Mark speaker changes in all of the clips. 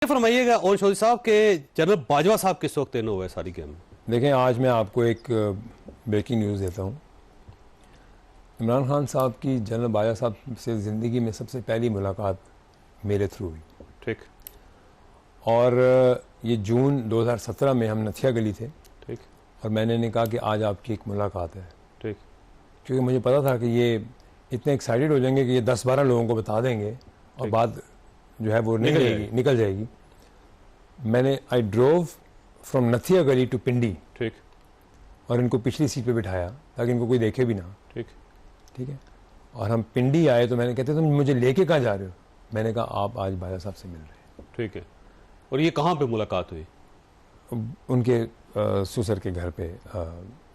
Speaker 1: फरमाइएगा और चौधरी साहब के जनरल बाजवा साहब किस वक्त तैनात हुए सारी गेम में?
Speaker 2: देखें, आज मैं आपको एक ब्रेकिंग न्यूज़ देता हूँ। इमरान खान साहब की जनरल बाजवा साहब से ज़िंदगी में सबसे पहली मुलाकात मेरे थ्रू हुई।
Speaker 1: ठीक।
Speaker 2: और ये जून 2017 में हम नथिया गली थे।
Speaker 1: ठीक।
Speaker 2: और मैंने ने कहा कि आज आपकी एक मुलाकात है।
Speaker 1: ठीक।
Speaker 2: क्योंकि मुझे पता था कि ये इतने एक्साइटेड हो जाएंगे कि ये 10-12 लोगों को बता देंगे और बात जो है वो निकल जाएगी। मैंने आई ड्रोव फ्रॉम नथिया गली टू पिंडी।
Speaker 1: ठीक।
Speaker 2: और इनको पिछली सीट पे बिठाया ताकि इनको कोई देखे भी ना।
Speaker 1: ठीक।
Speaker 2: ठीक है। और हम पिंडी आए तो मैंने कहते तुम मुझे लेके कहाँ जा रहे हो? मैंने कहा आप आज बाजा साहब से मिल रहे हैं।
Speaker 1: ठीक है। और ये कहाँ पे मुलाकात हुई?
Speaker 2: उनके सुसर के घर पे,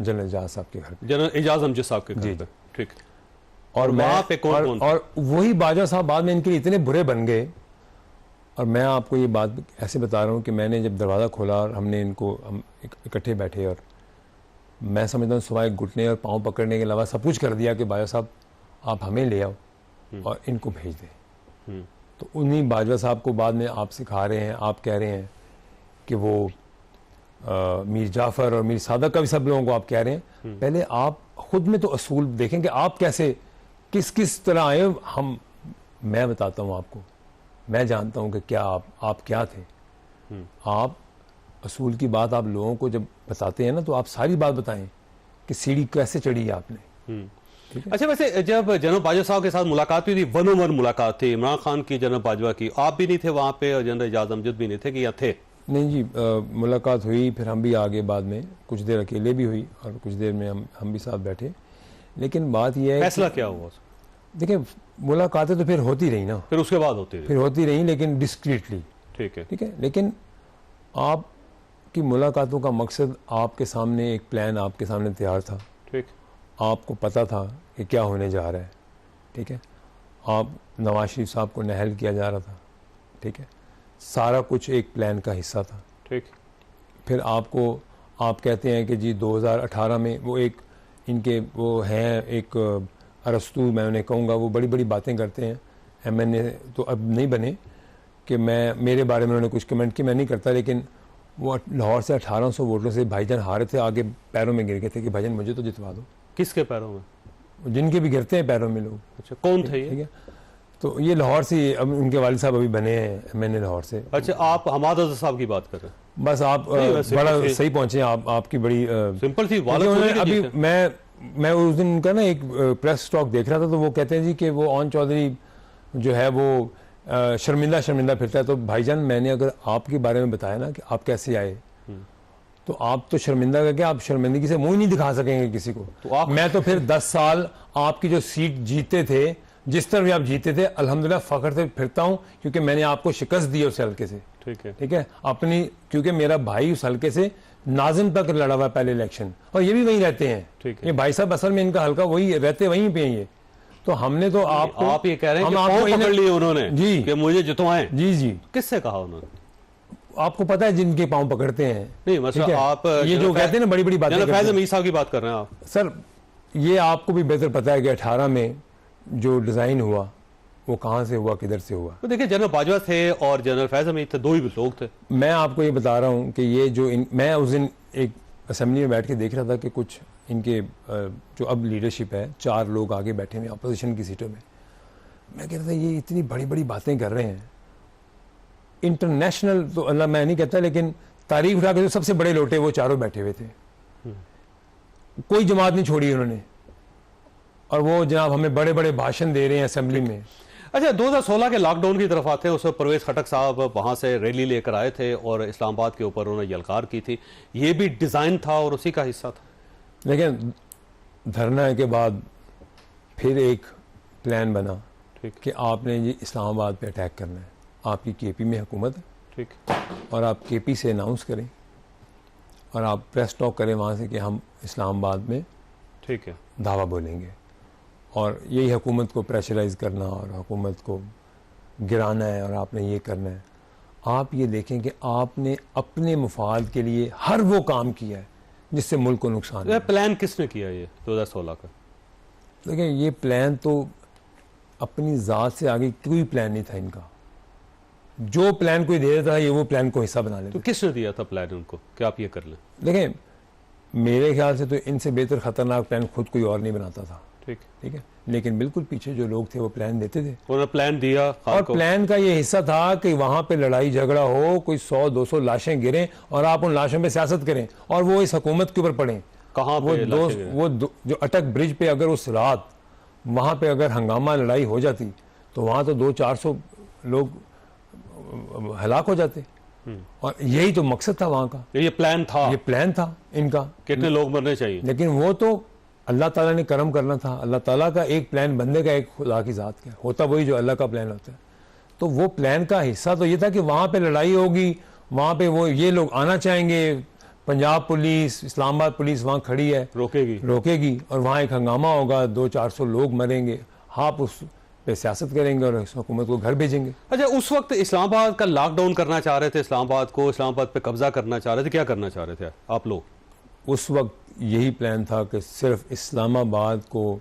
Speaker 2: जनरल एजाज साहब के घर पे,
Speaker 1: जनरल एजाज अमजद साहब के घर पे। ठीक।
Speaker 2: और
Speaker 1: वहाँ पे कौन
Speaker 2: और वही बाजा साहब बाद में इनके लिए इतने बुरे बन गए। और मैं आपको ये बात ऐसे बता रहा हूँ कि मैंने जब दरवाज़ा खोला और हमने इनको हम इकट्ठे बैठे और मैं समझता हूँ सुबह घुटने और पाँव पकड़ने के अलावा सब कुछ कर दिया कि बाजा साहब आप हमें ले आओ और इनको भेज दें। तो उन्हीं बाजवा साहब को बाद में आप सिखा रहे हैं, आप कह रहे हैं कि वो मीर जाफ़र और मीर सादक का भी सब लोगों को आप कह रहे हैं। पहले आप खुद में तो असूल देखें कि आप कैसे किस तरह आए। मैं बताता हूँ आपको, मैं जानता हूं कि क्या आप क्या थे। आप असूल की बात आप लोगों को जब बताते हैं ना तो आप सारी बात बताएं कि सीढ़ी कैसे चढ़ी है आपने।
Speaker 1: अच्छा, वैसे जब जनरल बाजवा साहब के साथ मुलाकात हुई थी, 1-on-1 मुलाकात थी इमरान खान की जनरल बाजवा की, आप भी नहीं थे वहां पे और जनरल एजाज अमजद भी नहीं थे कि या थे?
Speaker 2: नहीं जी, मुलाकात हुई, फिर हम भी आगे बाद में कुछ देर अकेले भी हुई और कुछ देर में हम भी साथ बैठे। लेकिन बात यह है,
Speaker 1: फैसला क्या हुआ?
Speaker 2: देखिए, मुलाकातें तो फिर होती रही ना,
Speaker 1: फिर उसके बाद होती रही
Speaker 2: लेकिन डिस्क्रीटली।
Speaker 1: ठीक है।
Speaker 2: ठीक है। लेकिन आपकी मुलाकातों का मकसद, आपके सामने एक प्लान आपके सामने तैयार था।
Speaker 1: ठीक।
Speaker 2: आपको पता था कि क्या होने जा रहा है। ठीक है। आप नवाज शरीफ साहब को नहल किया जा रहा था। ठीक है। सारा कुछ एक प्लान का हिस्सा था।
Speaker 1: ठीक।
Speaker 2: फिर आप कहते हैं कि जी 2018 में वो एक इनके वो हैं एक अरस्तु, मैं उन्हें कहूँगा, वो बड़ी बड़ी बातें करते हैं। MNA तो अब नहीं बने कि मेरे बारे में उन्होंने कुछ कमेंट की, मैं नहीं करता, लेकिन वो लाहौर से 1800 वोटों से भाईजान हारे थे, आगे पैरों में गिर गए थे कि भाईजान मुझे तो जितवा दो।
Speaker 1: किसके पैरों में?
Speaker 2: जिनके भी गिरते हैं पैरों में लोग।
Speaker 1: अच्छा, कौन थे ये?
Speaker 2: ठीक है। तो ये लाहौर से, अब उनके वालिद साहब अभी बने हैं MNA लाहौर से।
Speaker 1: अच्छा, आप हमाद अज़हर साहब की बात कर रहे हैं?
Speaker 2: बस आप बड़ा सही पहुंचे, आपकी बड़ी
Speaker 1: सिंपल थी
Speaker 2: अभी मैं उस दिन उनका ना एक प्रेस स्टॉक देख रहा था, तो वो कहते हैं जी कि वो ओन चौधरी जो है वो शर्मिंदा फिरता है। तो भाईजान, मैंने अगर आपके बारे में बताया ना कि आप कैसे आए, तो आप तो शर्मिंदा करके आप शर्मिंदगी से मुंह नहीं दिखा सकेंगे किसी को। तो मैं तो फिर 10 साल आपकी जो सीट जीते थे, जिस तरह भी आप जीते थे, अल्हम्दुलिल्लाह फख्र से फिरता हूं, क्योंकि मैंने आपको शिकस्त दी उस हल्के से। ठीक है। अपनी, क्योंकि मेरा भाई उस हल्के से नाजिम तक लड़ा हुआ पहले इलेक्शन, और ये भी वहीं रहते हैं। ये भाई साहब असल में इनका हल्का वही रहते, वहीं पे ये। तो हमने तो
Speaker 1: आप ये कह रहे हैं कि पाँव पकड़ लिए उन्होंने
Speaker 2: जी
Speaker 1: कि मुझे जितवाएं।
Speaker 2: जी।
Speaker 1: किससे कहा उन्होंने?
Speaker 2: आपको पता है जिनके पाँव पकड़ते हैं।
Speaker 1: नहीं, मतलब आप
Speaker 2: ये जो कहते हैं ना बड़ी बड़ी बातें,
Speaker 1: फैज अमीर साहब की बात कर रहे हैं आप?
Speaker 2: सर, ये आपको भी बेहतर पता है कि 18 में जो डिजाइन हुआ वो कहाँ से हुआ, किधर से हुआ।
Speaker 1: तो देखिए, जनरल बाजवा थे और जनरल फैज अमीर थे, दो ही लोग थे।
Speaker 2: मैं आपको ये बता रहा हूँ कि ये जो मैं उस दिन एक असेंबली में बैठ के देख रहा था कि कुछ इनके जो अब लीडरशिप है, 4 लोग आगे बैठे हुए अपोजिशन की सीटों में। मैं कह रहा था ये इतनी बड़ी बड़ी बातें कर रहे हैं। इंटरनेशनल तो अल्लाह मैं नहीं कहता, लेकिन तारीख उठा के जो सबसे बड़े लोटे वो चारों बैठे हुए थे, कोई जमात नहीं छोड़ी उन्होंने। और वो जनाब हमें बड़े बड़े भाषण दे रहे हैं असेंबली में।
Speaker 1: अच्छा, 2016 के लॉकडाउन की तरफ आते हैं, उस परवेज खटक साहब वहां से रैली लेकर आए थे और इस्लामाबाद के ऊपर उन्होंने यलकार की थी। ये भी डिजाइन था और उसी का हिस्सा था।
Speaker 2: लेकिन धरना के बाद फिर एक प्लान बना कि आपने ये इस्लामाबाद पे अटैक करना है। आपकी KP में हुकूमत है।
Speaker 1: ठीक।
Speaker 2: और आप KP से अनाउंस करें और आप प्रेस टॉक करें वहाँ से कि हम इस्लामाबाद में,
Speaker 1: ठीक है,
Speaker 2: दावा बोलेंगे। और यही हुकूमत को प्रेशराइज करना और हुकूमत को गिराना है और आपने ये करना है। आप ये देखें कि आपने अपने मुफाद के लिए हर वो काम किया है जिससे मुल्क को नुकसान है।
Speaker 1: प्लान किसने किया ये 2016 का?
Speaker 2: देखिए, ये प्लान तो अपनी ज़ात से आगे कोई प्लान नहीं था इनका। जो प्लान कोई दे देता था ये वो प्लान को हिस्सा बना लेते।
Speaker 1: तो किसने दिया था प्लान उनको कि आप ये कर लें?
Speaker 2: देखें, मेरे ख्याल से तो इनसे बेहतर खतरनाक प्लान खुद कोई और नहीं बनाता था। ठीक है, लेकिन बिल्कुल पीछे जो लोग थे वो प्लान देते थे।
Speaker 1: उन्होंने प्लान दिया
Speaker 2: और प्लान का ये हिस्सा था कि वहां पे लड़ाई झगड़ा हो, कोई 100-200 लाशें गिरें और आप उन लाशों पे सियासत करें और वो इस हुकूमत के ऊपर पड़ें।
Speaker 1: कहाँ पे
Speaker 2: जो अटक ब्रिज पे अगर उस रात वहां पे अगर हंगामा लड़ाई हो जाती तो वहां तो 200-400 लोग हलाक हो जाते। और यही तो मकसद था वहां का।
Speaker 1: ये प्लान था
Speaker 2: इनका,
Speaker 1: कितने लोग मरने चाहिए।
Speaker 2: लेकिन वो तो अल्लाह ताला ने करम करना था। अल्लाह ताला का एक प्लान बंदे का, एक खुदा की जात का होता वही जो अल्लाह का प्लान होता है। तो वो प्लान का हिस्सा तो ये था कि वहां पे लड़ाई होगी, वहां पे वो ये लोग आना चाहेंगे, पंजाब पुलिस, इस्लामाबाद पुलिस वहां खड़ी है, रोकेगी और वहां एक हंगामा होगा, 200-400 लोग मरेंगे, आप उस पे सियासत करेंगे और इस हुकूमत को घर भेजेंगे।
Speaker 1: अच्छा, उस वक्त इस्लामाबाद का लॉकडाउन करना चाह रहे थे, इस्लामाबाद पे कब्जा करना चाह रहे थे, क्या करना चाह रहे थे आप लोग?
Speaker 2: उस वक्त यही प्लान था कि सिर्फ इस्लामाबाद को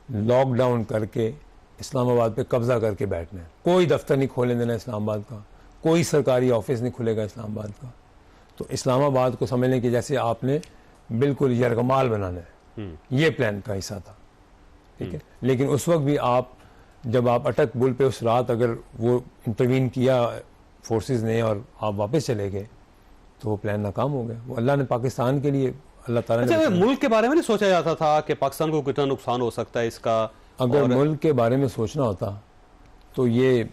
Speaker 2: लॉकडाउन करके इस्लामाबाद पे कब्जा करके बैठना है। कोई दफ्तर नहीं खोलने देना इस्लामाबाद का, कोई सरकारी ऑफिस नहीं खुलेगा इस्लामाबाद का। तो इस्लामाबाद को समझने की जैसे आपने बिल्कुल यरगमाल बनाना है, ये प्लान का हिस्सा था। ठीक है, लेकिन उस वक्त भी जब आप अटक बुल पे उस रात अगर वो इंटरवीन किया फोर्सेस ने और आप वापस चले गए तो वो प्लान नाकाम हो गया। वो अल्लाह ने पाकिस्तान के लिए, अल्लाह ताला ने।
Speaker 1: अच्छा, मुल्क के बारे में नहीं सोचा जाता था कि पाकिस्तान को कितना नुकसान हो सकता है इसका?
Speaker 2: अगर मुल्क के बारे में सोचना होता तो ये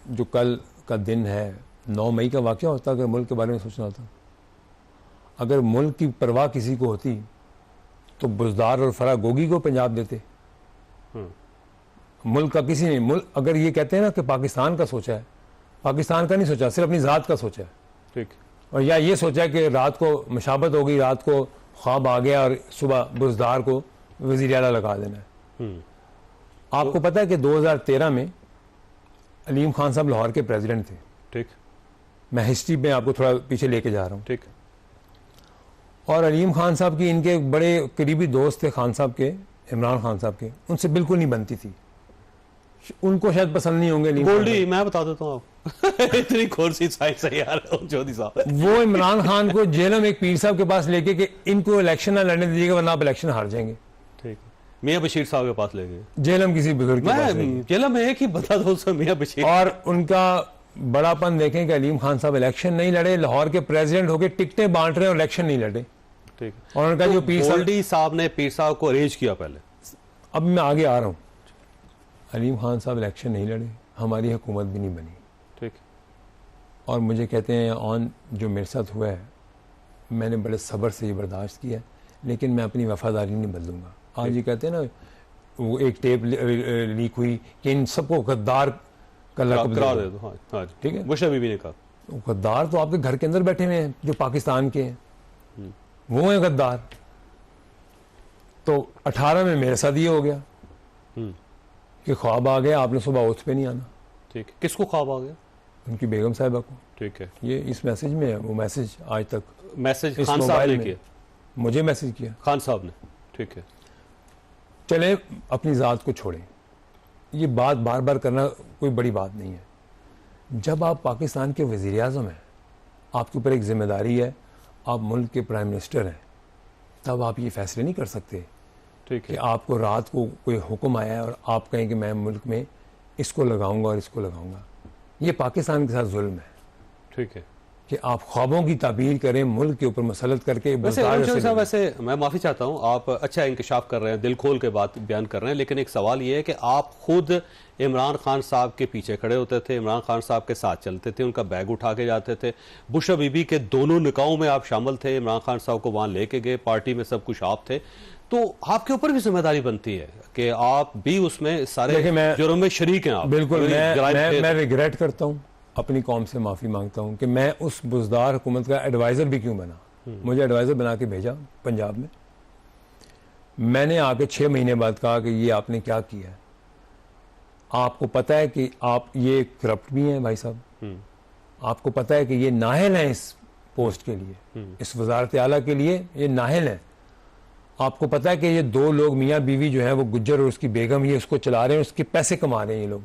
Speaker 2: जो कल का दिन है 9 मई का वाक़या होता, अगर मुल्क के बारे में सोचना होता। अगर मुल्क की परवाह किसी को होती तो बुज़दार और फराह गोगी को पंजाब देते। मुल्क का किसी ने, मुल्क अगर ये कहते हैं ना कि पाकिस्तान का सोचा है, पाकिस्तान का नहीं सोचा, सिर्फ अपनी ज़ात का सोचा है।
Speaker 1: ठीक।
Speaker 2: और या ये सोचा है कि रात को मशाबत हो गई, रात को ख्वाब आ गया और सुबह बुज़दार को वज़ीर आला लगा देना है। आपको पता है कि 2013 में अलीम खान साहब लाहौर के प्रेसिडेंट थे।
Speaker 1: ठीक।
Speaker 2: मैं हिस्ट्री में आपको थोड़ा पीछे लेके जा रहा हूँ।
Speaker 1: ठीक।
Speaker 2: और अलीम खान साहब की, इनके बड़े करीबी दोस्त थे खान साहब के, इमरान खान साहब के, उनसे बिल्कुल नहीं बनती थी। उनको शायद पसंद नहीं होंगे
Speaker 1: गोल्डी, मैं बता देता हूँ इतनी खोरसी साइड से यार जोधी साहब।
Speaker 2: वो इमरान खान को जेल में एक पीर साहब के पास लेके कि इनको इलेक्शन ना लड़ने दीजिएगा वरना आप इलेक्शन हार जाएंगे।
Speaker 1: ठीक। मियां बशीर साहब के पास ले गए,
Speaker 2: जेलम किसी बुजुर्ग के पास।
Speaker 1: जेलम एक ही बता दो उसमें मियां बशीर।
Speaker 2: और उनका बड़ापन देखें कि अलीम खान साहब इलेक्शन नहीं लड़े, लाहौर के प्रेसिडेंट होके टिकटें बांट रहे और इलेक्शन नहीं लड़े।
Speaker 1: ठीक।
Speaker 2: और उनका जो पीर
Speaker 1: गोल्डी साहब ने पीर साहब को अरेंज किया पहले।
Speaker 2: अब मैं आगे आ रहा हूँ। अलीम खान साहब इलेक्शन नहीं लड़े, हमारी हुकूमत भी नहीं बनी।
Speaker 1: ठीक।
Speaker 2: और मुझे कहते हैं ऑन जो मेरे साथ हुआ है, मैंने बड़े सब्र से ये बर्दाश्त किया, लेकिन मैं अपनी वफादारी नहीं बदलूंगा। आज ये कहते हैं ना, वो एक टेप लीक हुई कि इन सबको गद्दार का लक़ब दे दो।
Speaker 1: हाँ,
Speaker 2: ठीक है,
Speaker 1: बुश बीबी ने कहा
Speaker 2: गद्दार तो आपके घर के अंदर बैठे हुए हैं जो पाकिस्तान के हैं, वो हैं गद्दार। तो 18 में मेरे साथ ये हो गया कि ख्वाब आ गया, आपने सुबह ओथ पे नहीं आना।
Speaker 1: ठीक। किसको ख्वाब आ गया?
Speaker 2: उनकी बेगम साहिबा को।
Speaker 1: ठीक है,
Speaker 2: ये इस मैसेज में है, वो मैसेज आज तक
Speaker 1: मैसेज खान साहब ने किया,
Speaker 2: मुझे मैसेज किया
Speaker 1: खान साहब ने। ठीक है।
Speaker 2: चले अपनी ज़ात को छोड़ें, ये बात बार बार करना कोई बड़ी बात नहीं है। जब आप पाकिस्तान के वज़ीर आज़म हैं, आपके ऊपर एक जिम्मेदारी है, आप मुल्क के प्राइम मिनिस्टर हैं, तब आप ये फैसले नहीं कर सकते।
Speaker 1: ठीक है।
Speaker 2: कि आपको रात को कोई हुक्म आया है और आप कहें कि मैं मुल्क में इसको लगाऊंगा और इसको लगाऊंगा, ये पाकिस्तान के साथ जुल्म है।
Speaker 1: ठीक है
Speaker 2: कि आप ख्वाबों की ताबीर करें मुल्क के ऊपर मसलत करके।
Speaker 1: वैसे मैं माफ़ी चाहता हूँ, आप अच्छा इंकशाफ कर रहे हैं, दिल खोल के बात बयान कर रहे हैं, लेकिन एक सवाल ये है कि आप खुद इमरान खान साहब के पीछे खड़े होते थे, इमरान खान साहब के साथ चलते थे, उनका बैग उठा के जाते थे, बुश बीबी के दोनों निकाहों में आप शामिल थे, इमरान खान साहब को वहाँ लेके गए, पार्टी में सब कुछ आप थे, तो आपके ऊपर भी जिम्मेदारी बनती है कि आप भी उसमें सारे जुर्म में शरीक हैं। आप
Speaker 2: बिल्कुल, मैं रिग्रेट करता हूँ, अपनी कौम से माफ़ी मांगता हूँ कि मैं उस बुज़दार हुकूमत का एडवाइज़र भी क्यों बना। मुझे एडवाइज़र बना के भेजा पंजाब में, मैंने आके 6 महीने बाद कहा कि ये आपने क्या किया है, आपको पता है कि आप ये करप्ट भी हैं भाई साहब, आपको पता है कि ये नाहल हैं इस पोस्ट के लिए, इस वजारत आला के लिए ये नाहल हैं, आपको पता है कि ये 2 लोग मियाँ बीवी जो है वो गुज्जर और उसकी बेगम, ये उसको चला रहे हैं, उसके पैसे कमा रहे हैं ये लोग,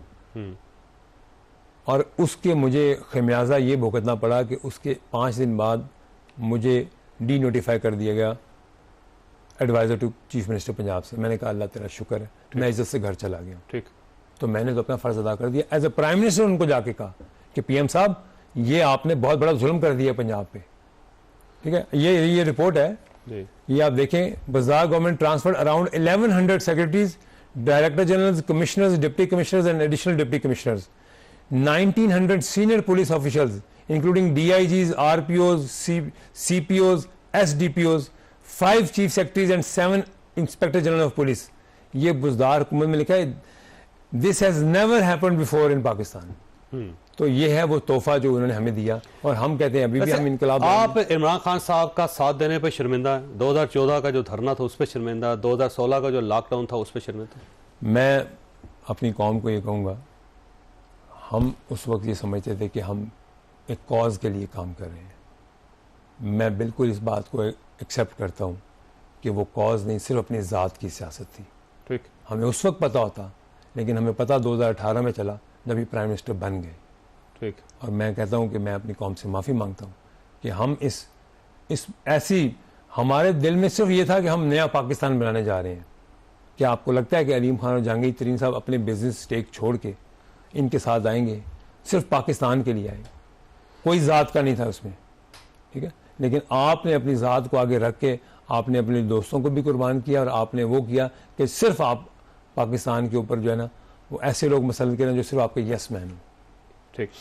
Speaker 2: और उसके मुझे खमियाजा ये भुगतना पड़ा कि उसके 5 दिन बाद मुझे डी नोटिफाई कर दिया गया adviser to chief minister Punjab से। मैंने कहा अल्लाह तेरा शुक्र है, मैं इज्जत से घर चला गया।
Speaker 1: ठीक।
Speaker 2: तो मैंने तो अपना फ़र्ज़ अदा कर दिया। एज ए प्राइम मिनिस्टर उनको जाके कहा कि पीएम साहब ये आपने बहुत बड़ा जुल्म कर दिया पंजाब पे, ठीक है। ये रिपोर्ट है
Speaker 1: जी।
Speaker 2: ये आप देखें, Buzdar government transferred around 1100 secretaries, director general, commissioners, deputy commissioners and additional deputy commissioners, 1900 senior police officials including DIGs, RPOs, CPOs, SDPOs, 5 chief secretaries and 7 inspector general of police. ये बुजदार हुकूमत में लिखा है, this has never happened before in Pakistan. तो ये है वो तोहफा जो उन्होंने हमें दिया, और हम कहते हैं अभी भी हम इनकलाब।
Speaker 1: आप इमरान खान साहब का साथ देने पे शर्मिंदा है? 2014 का जो धरना था उस पर शर्मिंदा, 2016 का जो लॉकडाउन था उस पर शर्मिंदा?
Speaker 2: मैं अपनी कौम को ये कहूँगा, हम उस वक्त ये समझते थे कि हम एक कॉज के लिए काम कर रहे हैं। मैं बिल्कुल इस बात को एक्सेप्ट करता हूँ कि वो कॉज नहीं, सिर्फ अपनी ज़ात की सियासत थी।
Speaker 1: ठीक।
Speaker 2: हमें उस वक्त पता होता, लेकिन हमें पता 2018 में चला जब ये प्राइम मिनिस्टर बन गए।
Speaker 1: ठीक।
Speaker 2: और मैं कहता हूं कि मैं अपनी कौम से माफ़ी मांगता हूं कि हम इस ऐसी, हमारे दिल में सिर्फ ये था कि हम नया पाकिस्तान बनाने जा रहे हैं। क्या आपको लगता है कि अलीम खान और जहांगीर तरीन साहब अपने बिजनेस स्टेक छोड़ के इनके साथ आएंगे? सिर्फ पाकिस्तान के लिए आए, कोई ज़ात का नहीं था उसमें, ठीक है। लेकिन आपने अपनी ज़ात को आगे रख के आपने अपने दोस्तों को भी कुर्बान किया, और आपने वो किया कि सिर्फ आप पाकिस्तान के ऊपर जो है ना, वो ऐसे लोग मसलत करें जो सिर्फ आपके यस मैन हो।
Speaker 1: ठीक।